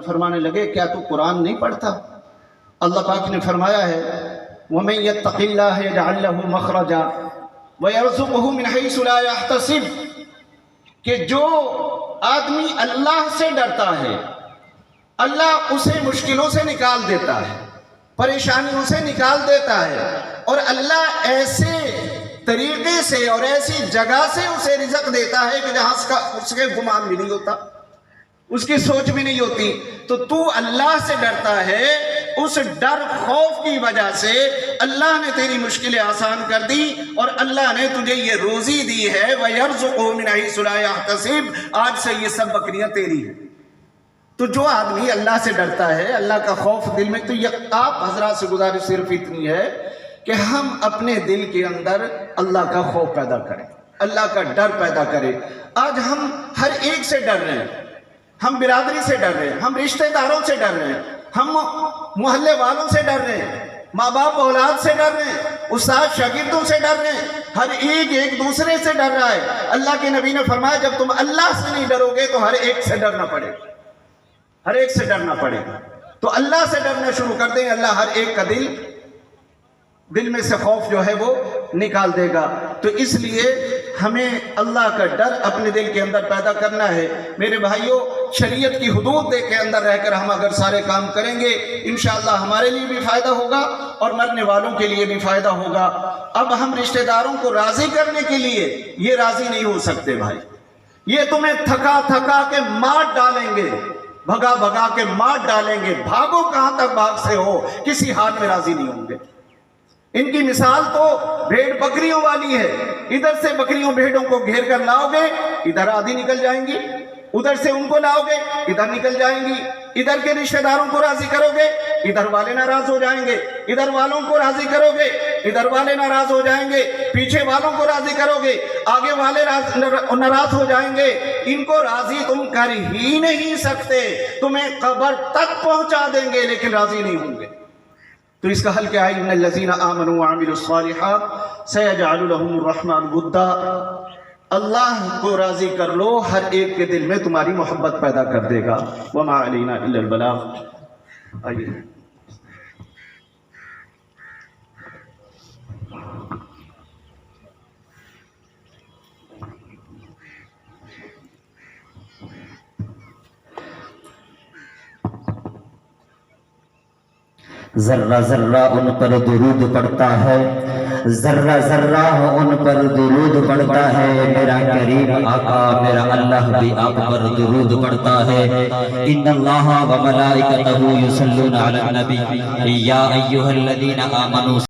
فرمانے لگے کیا تو قرآن نہیں پڑھتا؟ اللہ پاک نے فرمایا ہے وَمَن يَتَّقِ اللَّهَ يَجْعَل لَّهُ مَخْرَجًا وَيَرْزُقْهُ مِنْ حَيْثُ لَا يَحْتَسِبُ، کہ جو آدمی اللہ سے ڈرتا ہے اللہ اسے مشکلوں سے نکال دیتا ہے، پریشانیوں سے نکال دیتا ہے، اور اللہ ایسے طریقے سے اور ایسی جگہ سے اسے رزق دیتا ہے کہ جہاں اس کے گمان بھی نہیں ہوتا، اس کی سوچ بھی نہیں ہوتی۔ تو اللہ سے ڈرتا ہے، اس ڈر خوف کی وجہ سے اللہ نے تیری مشکلیں آسان کر دی اور اللہ نے تجھے یہ روزی دی ہے وَيَرْزُقُهُ مِنْ حَيْثُ لَا يَحْتَسِبُ، آج سے یہ سب بکریاں تیری ہیں۔ تو جو آدمی اللہ سے ڈرتا ہے، اللہ کا خوف دل میں، تو آپ حضرات سے گزارش صرف اتنی ہے کہ ہم اپنے دل کے اندر اللہ کا خوف پیدا کریں، اللہ کا ڈر پیدا کریں۔ آج ہم ہر ایک سے ڈر رہے ہیں، ہم برادری سے ڈر رہے ہیں، ہم رشتہ داروں سے ڈر رہے ہیں، ہم محلے والوں سے ڈر رہے ہیں، ماں باپ اولاد سے ڈر رہے ہیں، استاد شاگردوں سے ڈر رہے ہیں، ہر ایک دوسرے سے ڈر رہا ہے۔ اللہ کے نبی نے فرمایا جب تم اللہ سے نہیں ڈرو گے تو ہر ایک سے ڈرنا پڑے گا، ہر ایک سے ڈرنا پڑے گا۔ تو اللہ سے ڈرنا شروع کر دیں، اللہ ہر ایک کا دل میں سے خوف جو ہے وہ نکال دے گا۔ تو اس لیے ہمیں اللہ کا ڈر اپنے دل کے اندر پیدا کرنا ہے۔ میرے بھائیوں، شریعت کی حدود کے اندر رہ کر ہم اگر سارے کام کریں گے انشاءاللہ ہمارے لیے بھی فائدہ ہوگا اور مرنے والوں کے لیے بھی فائدہ ہوگا۔ اب ہم رشتہ داروں کو راضی کرنے کے لیے یہ راضی نہیں ہو سکتے بھائی، یہ تمہیں تھکا تھکا کے مار ڈالیں گے، بھگا بھگا کے مار ڈالیں گے، بھاگو کہاں تک بھاگ سے ہو، کسی حال میں راضی نہیں ہوں گے۔ ان کی مثال تو بھیڑ بکریوں والی ہے، ادھر سے بکریوں بھیڑوں کو گھیر کر لاؤ گے ادھر آدھی نکل جائیں گی، ادھر سے ان کو لاؤ گے ادھر نکل جائیں گی، ادھر کے رشتہ داروں کو راضی کرو گے ادھر والے ناراض ہو جائیں گے، ادھر والوں کو راضی کرو گے ادھر والے ناراض ہو جائیں گے، پیچھے والوں کو راضی کرو گے آگے والے ناراض ہو جائیں گے۔ ان کو راضی تم کر ہی نہیں سکتے، تمہیں قبر تک پہنچا دیں گے لیکن راضی نہیں ہوں گے۔ تو اس کا حل کیا ہے؟ ان الذین آمنوا وعملوا الصالحات سیجعل لهم الرحمن ودا، اللہ کو راضی کر لو، ہر ایک کے دل میں تمہاری محبت پیدا کر دے گا۔ وما علینا الا البلاغ۔ آئیے ذرہ ذرہ ان پر درود پڑتا ہے، ذرہ ذرہ ان پر درود پڑتا ہے، میرا کریم آقا میرا اللہ بھی آپ پر درود پڑتا ہے۔ ان اللہ و ملائکتہ یصلون علی النبی یا ایھا الذین آمنوا